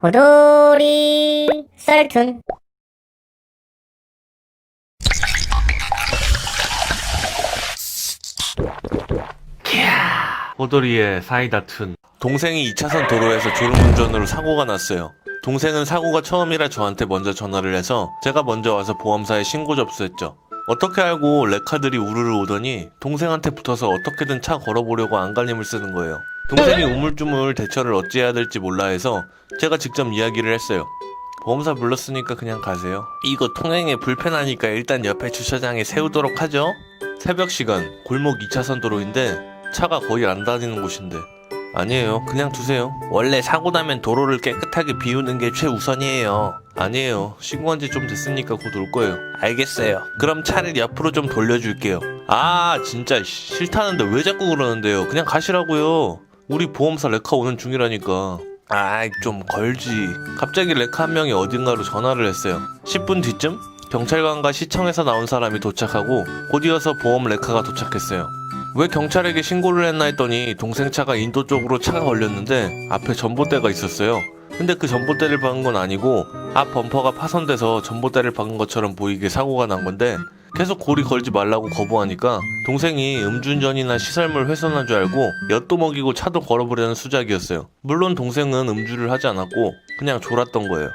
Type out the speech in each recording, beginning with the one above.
호돌이 썰툰. 호돌이의 사이다 툰. 동생이 2차선 도로에서 졸음운전으로 사고가 났어요. 동생은 사고가 처음이라 저한테 먼저 전화를 해서 제가 먼저 와서 보험사에 신고 접수했죠. 어떻게 알고 레카들이 우르르 오더니 동생한테 붙어서 어떻게든 차 걸어보려고 안간힘을 쓰는 거예요. 동생이 우물쭈물 대처를 어찌해야 될지 몰라 해서 제가 직접 이야기를 했어요. 보험사 불렀으니까 그냥 가세요. 이거 통행에 불편하니까 일단 옆에 주차장에 세우도록 하죠. 새벽 시간 골목 2차선 도로인데 차가 거의 안 다니는 곳인데 아니에요. 그냥 두세요. 원래 사고 나면 도로를 깨끗하게 비우는 게 최우선이에요. 아니에요. 신고한 지 좀 됐으니까 곧 올 거예요. 알겠어요. 그럼 차를 옆으로 좀 돌려줄게요. 아 진짜 싫다는데 왜 자꾸 그러는데요. 그냥 가시라고요. 우리 보험사 레카 오는 중이라니까. 아이 좀 걸지. 갑자기 레카 한 명이 어딘가로 전화를 했어요. 10분 뒤쯤 경찰관과 시청에서 나온 사람이 도착하고 곧 이어서 보험 레카가 도착했어요. 왜 경찰에게 신고를 했나 했더니 동생 차가 인도 쪽으로 차가 걸렸는데 앞에 전봇대가 있었어요. 근데 그 전봇대를 박은 건 아니고 앞 범퍼가 파손돼서 전봇대를 박은 것처럼 보이게 사고가 난 건데 계속 고리 걸지 말라고 거부하니까 동생이 음주운전이나 시설물 훼손한 줄 알고 엿도 먹이고 차도 걸어보려는 수작이었어요. 물론 동생은 음주를 하지 않았고 그냥 졸았던 거예요.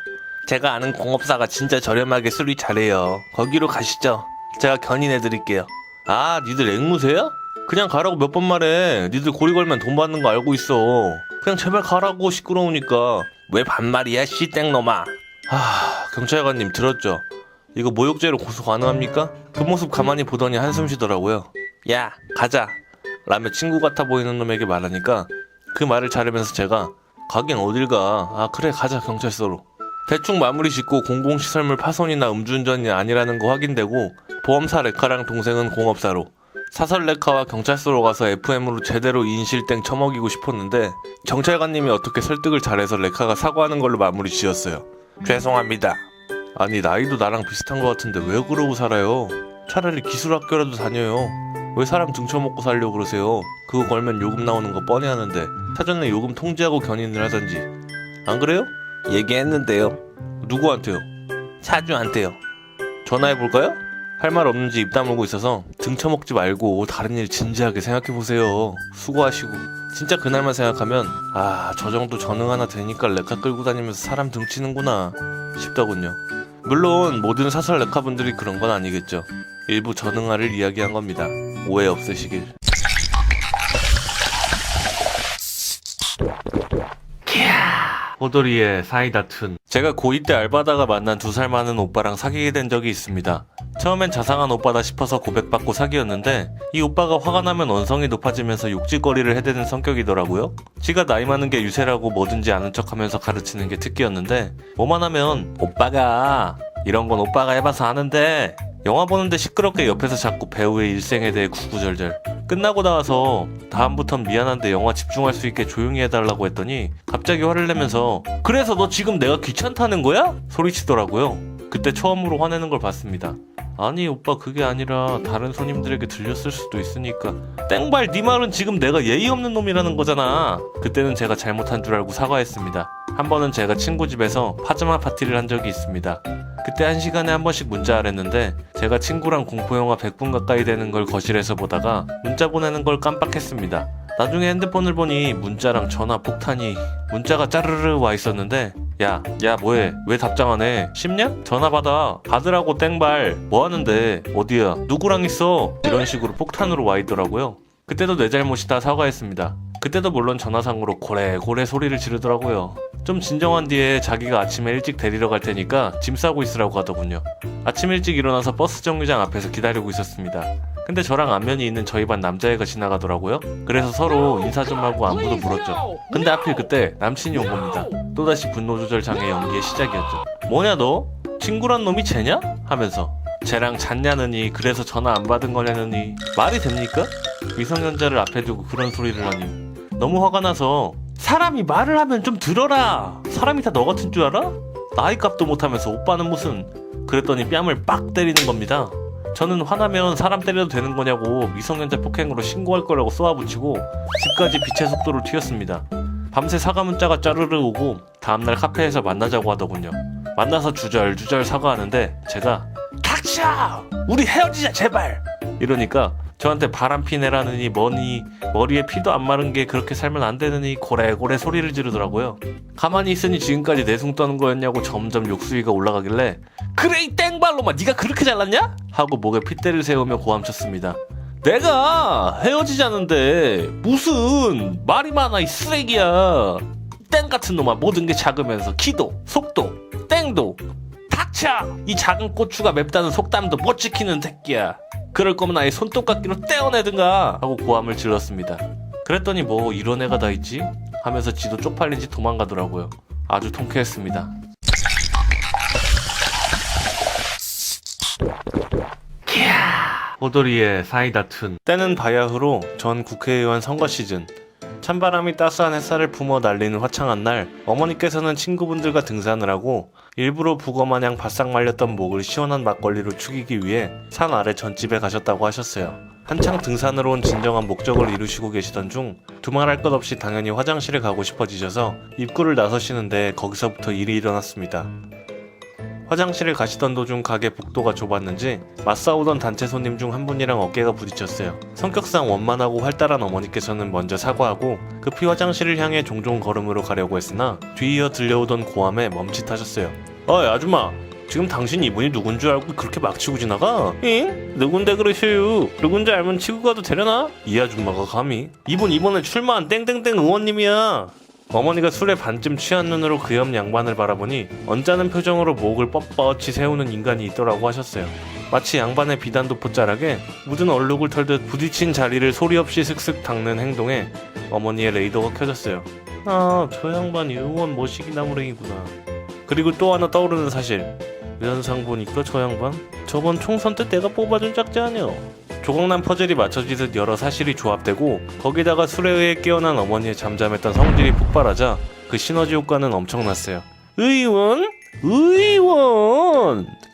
제가 아는 공업사가 진짜 저렴하게 수리 잘해요. 거기로 가시죠. 제가 견인해드릴게요. 아 니들 앵무새야? 그냥 가라고 몇 번 말해. 니들 고리 걸면 돈 받는 거 알고 있어. 그냥 제발 가라고. 시끄러우니까. 왜 반말이야 씨땡놈아. 경찰관님 들었죠? 이거 모욕죄로 고소 가능합니까? 그 모습 가만히 보더니 한숨 쉬더라고요. 야 가자 라며 친구 같아 보이는 놈에게 말하니까 그 말을 자르면서 제가 가긴 어딜 가. 아 그래 가자 경찰서로. 대충 마무리 짓고 공공시설물 파손이나 음주운전이 아니라는 거 확인되고 보험사 레카랑 동생은 공업사로, 사설 레카와 경찰서로 가서 FM으로 제대로 인실땡 처먹이고 싶었는데 경찰관님이 어떻게 설득을 잘해서 레카가 사과하는 걸로 마무리 지었어요. 죄송합니다. 아니 나이도 나랑 비슷한 것 같은데 왜 그러고 살아요? 차라리 기술학교라도 다녀요. 왜 사람 등쳐먹고 살려고 그러세요? 그거 걸면 요금 나오는 거 뻔히 아는데 사전에 요금 통지하고 견인을 하던지. 안 그래요? 얘기했는데요. 누구한테요? 차주한테요. 전화해볼까요? 할 말 없는지 입 다물고 있어서 등쳐먹지 말고 다른 일 진지하게 생각해보세요. 수고하시고. 진짜 그날만 생각하면 아 저 정도 전응 하나 되니까 레카 끌고 다니면서 사람 등치는구나 싶더군요. 물론 모든 사설 레카분들이 그런 건 아니겠죠. 일부 전응아를 이야기한 겁니다. 오해 없으시길. 호돌이의 사이다 툰. 제가 고2 때 알바다가 만난 2살 많은 오빠랑 사귀게 된 적이 있습니다. 처음엔 자상한 오빠다 싶어서 고백받고 사귀었는데 이 오빠가 화가 나면 언성이 높아지면서 욕짓거리를 해대는 성격이더라고요. 지가 나이 많은 게 유세라고 뭐든지 아는 척하면서 가르치는 게 특기였는데 뭐만 하면 오빠가 이런 건 오빠가 해봐서 아는데, 영화 보는데 시끄럽게 옆에서 자꾸 배우의 일생에 대해 구구절절. 끝나고 나와서 다음부턴 미안한데 영화 집중할 수 있게 조용히 해달라고 했더니 갑자기 화를 내면서 그래서 너 지금 내가 귀찮다는 거야? 소리치더라고요. 그때 처음으로 화내는 걸 봤습니다. 아니 오빠 그게 아니라 다른 손님들에게 들렸을 수도 있으니까. 땡발 네 말은 지금 내가 예의 없는 놈이라는 거잖아. 그때는 제가 잘못한 줄 알고 사과했습니다. 한 번은 제가 친구 집에서 파자마 파티를 한 적이 있습니다. 그때 1시간에 한 번씩 문자를 했는데 제가 친구랑 공포영화 100분 가까이 되는 걸 거실에서 보다가 문자 보내는 걸 깜빡했습니다. 나중에 핸드폰을 보니 문자랑 전화 폭탄이, 문자가 짜르르 와 있었는데 야 뭐해? 왜 답장 안 해? 쉽냐? 전화 받으라고 땡발. 뭐 하는데? 어디야? 누구랑 있어? 이런 식으로 폭탄으로 와 있더라고요. 그때도 내 잘못이다 사과했습니다. 그때도 물론 전화상으로 고래고래 소리를 지르더라고요. 좀 진정한 뒤에 자기가 아침에 일찍 데리러 갈 테니까 짐 싸고 있으라고 하더군요. 아침 일찍 일어나서 버스 정류장 앞에서 기다리고 있었습니다. 근데 저랑 안면이 있는 저희 반 남자애가 지나가더라고요. 그래서 서로 인사 좀 하고 안부도 물었죠. 근데 하필 그때 남친이 온 겁니다. 또다시 분노조절 장애 연기의 시작이었죠. 뭐냐 너? 친구란 놈이 쟤냐? 하면서 쟤랑 잤냐느니, 그래서 전화 안 받은 거냐느니. 말이 됩니까? 미성년자를 앞에 두고 그런 소리를 하니 너무 화가 나서 사람이 말을 하면 좀 들어라. 사람이 다 너 같은 줄 알아? 나이값도 못하면서 오빠는 무슨. 그랬더니 뺨을 빡 때리는 겁니다. 저는 화나면 사람 때려도 되는 거냐고 미성년자 폭행으로 신고할 거라고 쏘아붙이고 집까지 빛의 속도로 튀었습니다. 밤새 사과 문자가 짜르르 오고 다음날 카페에서 만나자고 하더군요. 만나서 주절주절 사과하는데 제가 닥쳐! 우리 헤어지자 제발! 이러니까 저한테 바람피 내라느니 뭐니 머리에 피도 안 마른 게 그렇게 살면 안 되느니 고래고래 소리를 지르더라고요. 가만히 있으니 지금까지 내숭 떠는 거였냐고 점점 욕수위가 올라가길래 그래 이 땡발로마 네가 그렇게 잘났냐? 하고 목에 핏대를 세우며 고함쳤습니다. 내가 헤어지자는데 무슨 말이 많아 이 쓰레기야. 땡 같은 놈아 모든 게 작으면서 키도 속도 땡도 닥쳐! 이 작은 고추가 맵다는 속담도 못 지키는 새끼야. 그럴 거면 아예 손톱깎이로 떼어내든가 하고 고함을 질렀습니다. 그랬더니 뭐 이런 애가 다 있지? 하면서 지도 쪽팔린지 도망가더라고요. 아주 통쾌했습니다. 호돌이의 사이다 툰. 때는 바야흐로 전 국회의원 선거 시즌. 찬바람이 따스한 햇살을 품어 날리는 화창한 날, 어머니께서는 친구분들과 등산을 하고 일부러 북어마냥 바싹 말렸던 목을 시원한 막걸리로 축이기 위해 산 아래 전집에 가셨다고 하셨어요. 한창 등산으로 온 진정한 목적을 이루시고 계시던 중 두말할 것 없이 당연히 화장실에 가고 싶어지셔서 입구를 나서시는데 거기서부터 일이 일어났습니다. 화장실을 가시던 도중 가게 복도가 좁았는지 맞싸우던 단체 손님 중 한 분이랑 어깨가 부딪혔어요. 성격상 원만하고 활달한 어머니께서는 먼저 사과하고 급히 화장실을 향해 종종 걸음으로 가려고 했으나 뒤이어 들려오던 고함에 멈칫하셨어요. 어이 아줌마, 지금 당신 이분이 누군 줄 알고 그렇게 막 치고 지나가? 응? 누군데 그러셔요? 누군지 알면 치고 가도 되려나? 이 아줌마가 감히? 이분 이번에 출마한 땡땡땡 의원님이야. 어머니가 술에 반쯤 취한 눈으로 그 옆 양반을 바라보니 언짢은 표정으로 목을 뻣뻣이 세우는 인간이 있더라고 하셨어요. 마치 양반의 비단도포 자락에 묻은 얼룩을 털듯 부딪힌 자리를 소리 없이 슥슥 닦는 행동에 어머니의 레이더가 켜졌어요. 아, 저 양반이 의원 모시기 나무랭이구나. 그리고 또 하나 떠오르는 사실. 면상 보니까 저 양반 저번 총선 때 내가 뽑아준 짝지 아니야. 조각난 퍼즐이 맞춰지듯 여러 사실이 조합되고 거기다가 술에 의해 깨어난 어머니의 잠잠했던 성질이 폭발하자 그 시너지 효과는 엄청났어요. 의원?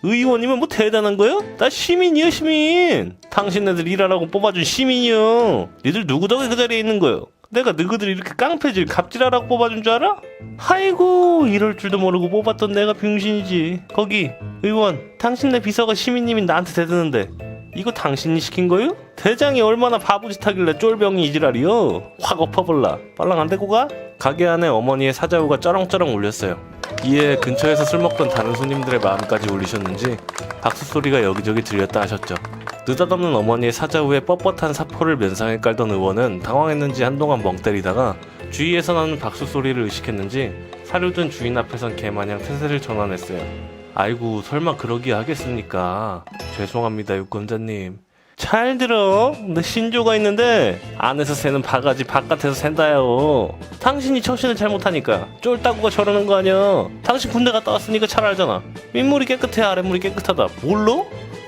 의원이면 뭐 대단한 거요? 나 시민이요 시민. 당신네들 일하라고 뽑아준 시민이요. 니들 누구 덕에 그 자리에 있는 거요? 내가 너희들 이렇게 깡패질 갑질하라고 뽑아준 줄 알아? 아이고 이럴 줄도 모르고 뽑았던 내가 병신이지. 거기 의원, 당신네 비서가 시민님이 나한테 대드는데 이거 당신이 시킨 거요? 대장이 얼마나 바보짓하길래 쫄병이 이지랄이요? 확 엎어볼라. 빨랑 안 데리고 가? 가게 안에 어머니의 사자후가 쩌렁쩌렁 울렸어요. 이에 근처에서 술 먹던 다른 손님들의 마음까지 울리셨는지 박수 소리가 여기저기 들렸다 하셨죠. 느닷없는 어머니의 사자후에 뻣뻣한 사포를 면상에 깔던 의원은 당황했는지 한동안 멍 때리다가 주위에서 나는 박수 소리를 의식했는지 사료든 주인 앞에선 개마냥 태세를 전환했어요. 아이고 설마 그러기 하겠습니까? 죄송합니다 유권자님. 잘 들어. 내 신조가 있는데 안에서 새는 바가지 바깥에서 샌다요. 당신이 처신을 잘못하니까 쫄따구가 저러는 거 아니야. 당신 군대 갔다 왔으니까 잘 알잖아. 윗물이 깨끗해 아랫물이 깨끗하다. 몰라?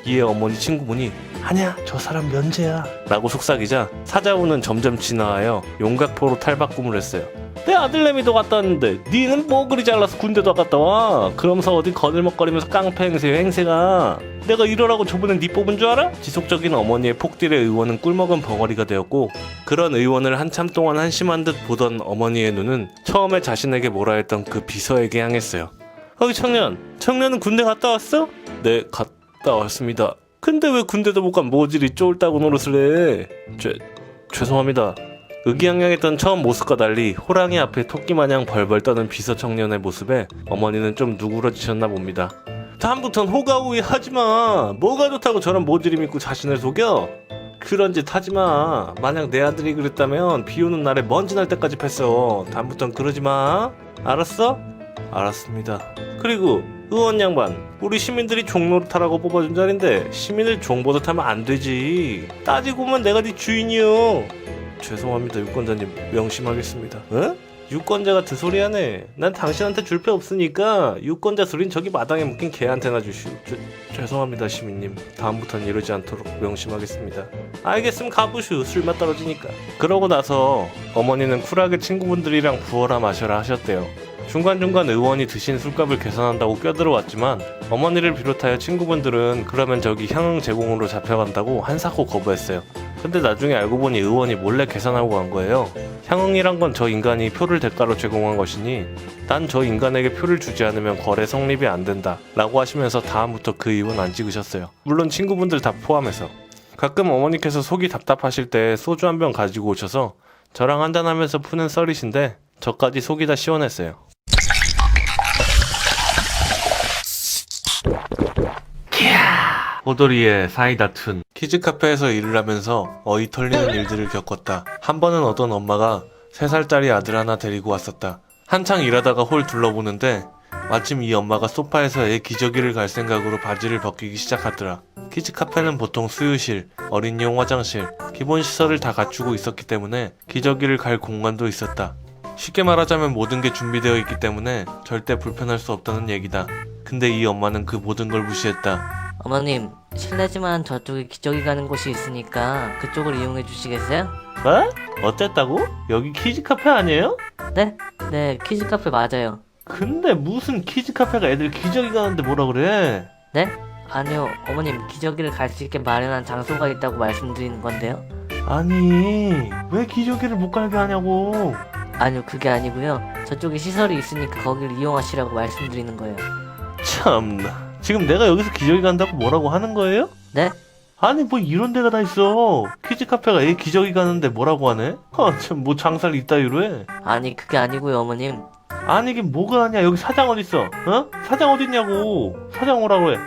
이에 어머니 친구분이 아니야 저 사람 면제야 라고 속삭이자 사자우는 점점 진화하여 용각포로 탈바꿈을 했어요. 내 아들내미도 갔다 왔는데 니는 뭐 그리 잘나서 군대도 갔다 와. 그러면서 어디 거들먹거리면서 깡패 행세가. 내가 이러라고 저번에 니 뽑은 줄 알아? 지속적인 어머니의 폭딜에 의원은 꿀먹은 벙어리가 되었고 그런 의원을 한참 동안 한심한 듯 보던 어머니의 눈은 처음에 자신에게 뭐라 했던 그 비서에게 향했어요. 거기 청년은 군대 갔다 왔어? 네 갔다 왔습니다. 근데 왜 군대도 못 간 모질이 쫄따구 노릇을 해? 죄송합니다. 의기양양했던 처음 모습과 달리 호랑이 앞에 토끼마냥 벌벌 떠는 비서 청년의 모습에 어머니는 좀 누그러지셨나 봅니다. 다음부턴 호가호위 하지마. 뭐가 좋다고 저런 모질이 믿고 자신을 속여? 그런 짓 하지마. 만약 내 아들이 그랬다면 비 오는 날에 먼지 날 때까지 팼어. 다음부턴 그러지마. 알았어? 알았습니다. 그리고 의원 양반, 우리 시민들이 종노릇하라고 뽑아준 자리인데 시민을 종보듯 하면 안 되지. 따지고 보면 내가 네 주인이요. 죄송합니다 유권자님, 명심하겠습니다. 어? 유권자 같은 소리 하네. 난 당신한테 줄 필요 없으니까 유권자 소린 저기 마당에 묶인 개한테나 주시오. 죄송합니다 시민님. 다음부턴 이러지 않도록 명심하겠습니다. 알겠으면 가보슈. 술맛 떨어지니까. 그러고 나서 어머니는 쿨하게 친구분들이랑 부어라 마셔라 하셨대요. 중간중간 의원이 드신 술값을 계산한다고 껴들어왔지만 어머니를 비롯하여 친구분들은 그러면 저기 향응 제공으로 잡혀간다고 한사코 거부했어요. 근데 나중에 알고 보니 의원이 몰래 계산하고 간 거예요. 향응이란 건 저 인간이 표를 대가로 제공한 것이니 난 저 인간에게 표를 주지 않으면 거래 성립이 안 된다 라고 하시면서 다음부터 그 이유는 안 찍으셨어요. 물론 친구분들 다 포함해서. 가끔 어머니께서 속이 답답하실 때 소주 한 병 가지고 오셔서 저랑 한잔하면서 푸는 썰이신데 저까지 속이 다 시원했어요. 호돌이의 사이다 툰. 키즈 카페에서 일을 하면서 어이 털리는 일들을 겪었다. 한 번은 어떤 엄마가 3살짜리 아들 하나 데리고 왔었다. 한창 일하다가 홀 둘러보는데 마침 이 엄마가 소파에서 애 기저귀를 갈 생각으로 바지를 벗기기 시작하더라. 키즈 카페는 보통 수유실, 어린이용 화장실, 기본 시설을 다 갖추고 있었기 때문에 기저귀를 갈 공간도 있었다. 쉽게 말하자면 모든 게 준비되어 있기 때문에 절대 불편할 수 없다는 얘기다. 근데 이 엄마는 그 모든 걸 무시했다. 어머님, 실례지만 저쪽에 기저귀 가는 곳이 있으니까 그쪽을 이용해 주시겠어요? 뭐? 어쨌다고? 여기 키즈 카페 아니에요? 네? 네, 키즈 카페 맞아요. 근데 무슨 키즈 카페가 애들 기저귀 가는데 뭐라 그래? 네? 아니요, 어머님, 기저귀를 갈 수 있게 마련한 장소가 있다고 말씀드리는 건데요. 아니 왜 기저귀를 못 갈게 하냐고. 아니요, 그게 아니고요. 저쪽에 시설이 있으니까 거기를 이용하시라고 말씀드리는 거예요. 참나, 지금 내가 여기서 기저귀 간다고 뭐라고 하는 거예요? 네? 아니 뭐 이런 데가 다 있어. 키즈 카페가 애 기저귀 가는데 뭐라고 하네? 참 뭐 장사를 이따위로 해. 아니, 그게 아니고요, 어머님. 아니 이게 뭐가 아니야. 여기 사장 어딨어? 어? 사장 어딨냐고. 사장 오라고 해.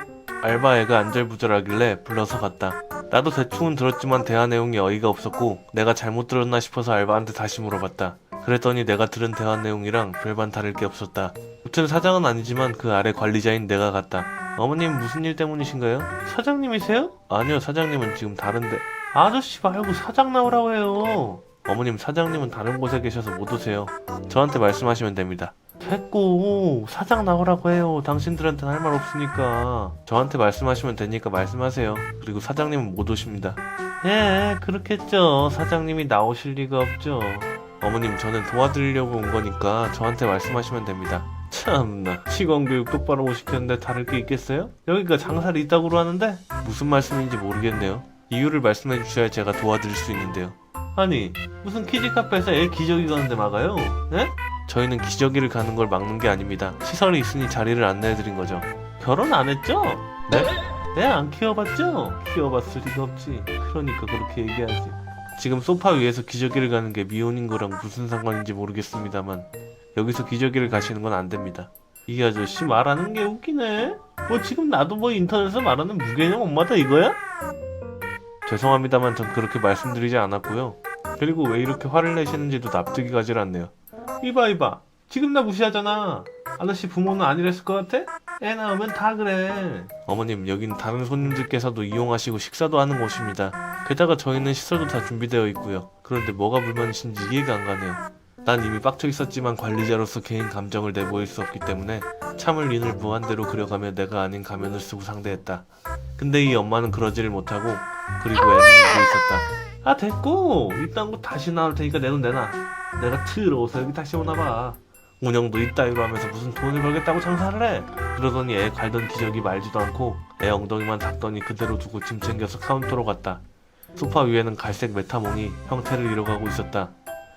알바애가 안절부절하길래 불러서 갔다. 나도 대충은 들었지만 대화 내용이 어이가 없었고 내가 잘못 들었나 싶어서 알바한테 다시 물어봤다. 그랬더니 내가 들은 대화 내용이랑 별반 다를 게 없었다. 무튼 사장은 아니지만 그 아래 관리자인 내가 갔다. 어머님 무슨 일 때문이신가요? 사장님이세요? 아니요, 사장님은 지금 다른데. 아저씨 말고 사장 나오라고 해요. 어머님, 사장님은 다른 곳에 계셔서 못 오세요. 저한테 말씀하시면 됩니다. 됐고 사장 나오라고 해요. 당신들한테는 할 말 없으니까. 저한테 말씀하시면 되니까 말씀하세요. 그리고 사장님은 못 오십니다. 예, 그렇겠죠. 사장님이 나오실 리가 없죠. 어머님, 저는 도와드리려고 온 거니까 저한테 말씀하시면 됩니다. 참나, 직원 교육 똑바로 못 시켰는데 다를 게 있겠어요? 여기가 장사를 이따구로 하는데 무슨 말씀인지 모르겠네요. 이유를 말씀해 주셔야 제가 도와드릴 수 있는데요. 아니 무슨 키즈 카페에서 애 기저귀 가는데 막아요? 네? 저희는 기저귀를 가는 걸 막는 게 아닙니다. 시설이 있으니 자리를 안내해드린 거죠. 결혼 안 했죠? 네? 애 안 키워봤죠? 키워봤을 리가 없지. 그러니까 그렇게 얘기하지. 지금 소파 위에서 기저귀를 가는 게 미혼인 거랑 무슨 상관인지 모르겠습니다만 여기서 기저귀를 가시는 건 안 됩니다. 이 아저씨 말하는 게 웃기네. 뭐 지금 나도 뭐 인터넷에서 말하는 무개념 엄마다 이거야? 죄송합니다만 전 그렇게 말씀드리지 않았고요. 그리고 왜 이렇게 화를 내시는지도 납득이 가질 않네요. 이봐 지금 나 무시하잖아. 아저씨 부모는 아니랬을 것 같아? 애 낳으면 다 그래. 어머님, 여긴 다른 손님들께서도 이용하시고 식사도 하는 곳입니다. 게다가 저희는 시설도 다 준비되어 있고요. 그런데 뭐가 불만이신지 이해가 안 가네요. 난 이미 빡쳐 있었지만 관리자로서 개인 감정을 내보일 수 없기 때문에 참을 린을 무한대로 그려가며 내가 아닌 가면을 쓰고 상대했다. 근데 이 엄마는 그러지를 못하고 그리고 애는 울고 있었다. 아 됐고, 이딴 거 다시 나올 테니까 내 돈 내놔. 내가 들어오서 여기 다시 오나봐. 운영도 이따위로 하면서 무슨 돈을 벌겠다고 장사를 해. 그러더니 애 갈던 기저귀 말지도 않고 애 엉덩이만 닦더니 그대로 두고 짐 챙겨서 카운터로 갔다. 소파 위에는 갈색 메타몽이 형태를 잃어가고 있었다.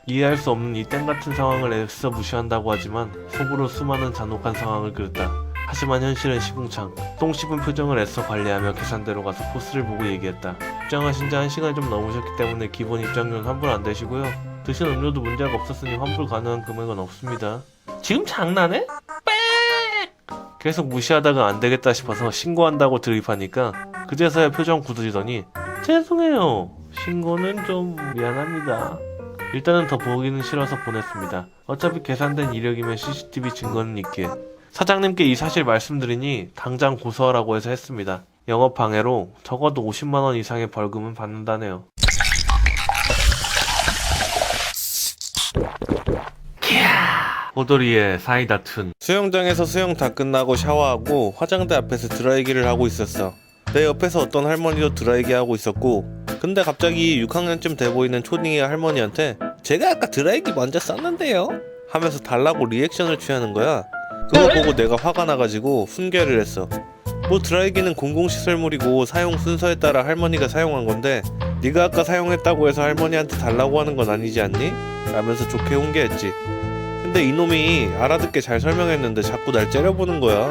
이해할 수 없는 이 땡같은 상황을 애써 무시한다고 하지만 속으로 수많은 잔혹한 상황을 그렸다. 하지만 현실은 시궁창. 똥 씹은 표정을 애써 관리하며 계산대로 가서 포스를 보고 얘기했다. 입장하신 지 1시간이 좀 넘으셨기 때문에 기본 입장료는 환불 안 되시고요. 드신 음료도 문제가 없었으니 환불 가능한 금액은 없습니다. 지금 장난해? 빽! 계속 무시하다가 안 되겠다 싶어서 신고한다고 드립하니까 그제서야 표정 굳어지더니 죄송해요. 신고는 좀 미안합니다. 일단은 더 보기는 싫어서 보냈습니다. 어차피 계산된 이력이면 CCTV 증거는 있기에. 사장님께 이 사실 말씀드리니 당장 고소하라고 해서 했습니다. 영업 방해로 적어도 50만원 이상의 벌금은 받는다네요. 호돌이의 사이다 툰. 수영장에서 수영 다 끝나고 샤워하고 화장대 앞에서 드라이기를 하고 있었어. 내 옆에서 어떤 할머니도 드라이기 하고 있었고, 근데 갑자기 6학년쯤 돼 보이는 초딩이 할머니한테 제가 아까 드라이기 먼저 썼는데요? 하면서 달라고 리액션을 취하는 거야. 그거 보고 내가 화가 나가지고 훈계를 했어. 뭐 드라이기는 공공시설물이고 사용 순서에 따라 할머니가 사용한 건데 네가 아까 사용했다고 해서 할머니한테 달라고 하는 건 아니지 않니? 라면서 좋게 훈계했지. 근데 이놈이 알아듣게 잘 설명했는데 자꾸 날 째려보는 거야.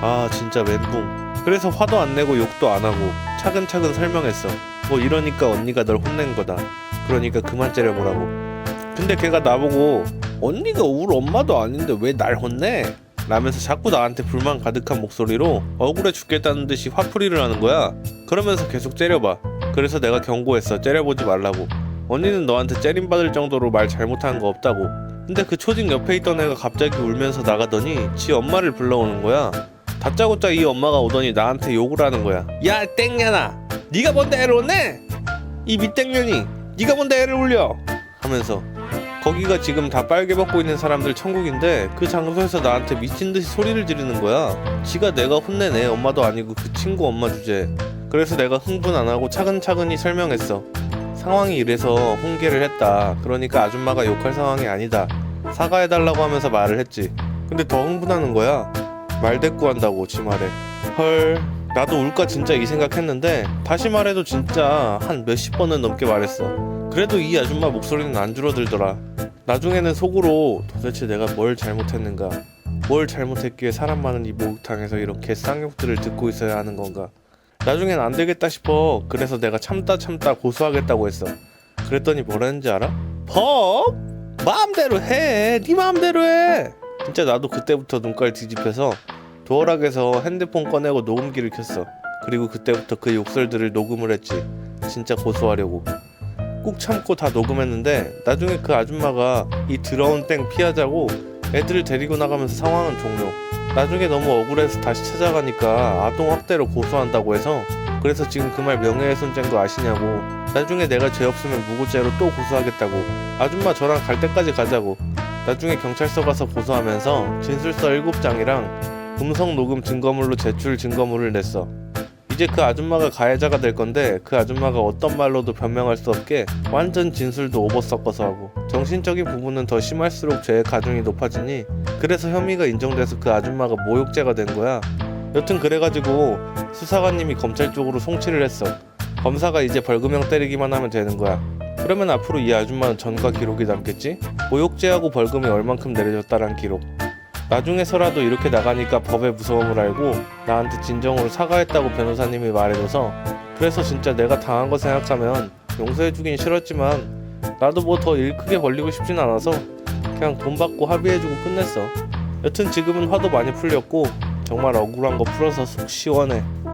아 진짜 멘붕. 그래서 화도 안 내고 욕도 안 하고 차근차근 설명했어. 뭐 이러니까 언니가 널 혼낸 거다. 그러니까 그만 째려보라고. 근데 걔가 나보고 언니가 우리 엄마도 아닌데 왜 날 혼내? 라면서 자꾸 나한테 불만 가득한 목소리로 억울해 죽겠다는 듯이 화풀이를 하는 거야. 그러면서 계속 째려봐. 그래서 내가 경고했어. 째려보지 말라고. 언니는 너한테 째림받을 정도로 말 잘못한 거 없다고. 근데 그 초딩 옆에 있던 애가 갑자기 울면서 나가더니 지 엄마를 불러오는 거야. 다짜고짜 이 엄마가 오더니 나한테 욕을 하는 거야. 야 땡년아, 네가 뭔데 애를 혼내? 이 밑땡년이 네가 뭔데 애를 울려? 하면서 거기가 지금 다 빨개 벗고 있는 사람들 천국인데 그 장소에서 나한테 미친듯이 소리를 지르는 거야. 지가 내가 혼낸 애 엄마도 아니고 그 친구 엄마 주제. 그래서 내가 흥분 안 하고 차근차근히 설명했어. 상황이 이래서 훈계를 했다. 그러니까 아줌마가 욕할 상황이 아니다. 사과해달라고 하면서 말을 했지. 근데 더 흥분하는 거야. 말대꾸한다고 지 말에. 헐, 나도 울까 진짜 이 생각했는데 다시 말해도 진짜 한 몇십 번은 넘게 말했어. 그래도 이 아줌마 목소리는 안 줄어들더라. 나중에는 속으로 도대체 내가 뭘 잘못했는가, 뭘 잘못했기에 사람 많은 이 목욕탕에서 이렇게 쌍욕들을 듣고 있어야 하는 건가. 나중엔 안 되겠다 싶어. 그래서 내가 참다 고소하겠다고 했어. 그랬더니 뭐라 했는지 알아? 법? 마음대로 해. 네 마음대로 해. 진짜 나도 그때부터 눈깔 뒤집혀서 도어락에서 핸드폰 꺼내고 녹음기를 켰어. 그리고 그때부터 그 욕설들을 녹음을 했지. 진짜 고소하려고. 꾹 참고 다 녹음했는데 나중에 그 아줌마가 이 더러운 땡 피하자고 애들을 데리고 나가면서 상황은 종료. 나중에 너무 억울해서 다시 찾아가니까 아동학대로 고소한다고 해서, 그래서 지금 그 말 명예훼손죄인 거 아시냐고. 나중에 내가 죄 없으면 무고죄로 또 고소하겠다고. 아줌마 저랑 갈 때까지 가자고. 나중에 경찰서 가서 고소하면서 진술서 7장이랑 음성 녹음 증거물로 제출 증거물을 냈어. 이제 그 아줌마가 가해자가 될 건데 그 아줌마가 어떤 말로도 변명할 수 없게 완전 진술도 오버 섞어서 하고, 정신적인 부분은 더 심할수록 죄의 가중이 높아지니 그래서 혐의가 인정돼서 그 아줌마가 모욕죄가 된 거야. 여튼 그래가지고 수사관님이 검찰 쪽으로 송치를 했어. 검사가 이제 벌금형 때리기만 하면 되는 거야. 그러면 앞으로 이 아줌마는 전과 기록이 남겠지? 모욕죄하고 벌금이 얼만큼 내려졌다란 기록. 나중에서라도 이렇게 나가니까 법의 무서움을 알고 나한테 진정으로 사과했다고 변호사님이 말해줘서, 그래서 진짜 내가 당한 거 생각하면 용서해주긴 싫었지만 나도 뭐 더 일 크게 벌리고 싶진 않아서 그냥 돈 받고 합의해주고 끝냈어. 여튼 지금은 화도 많이 풀렸고 정말 억울한 거 풀어서 속 시원해.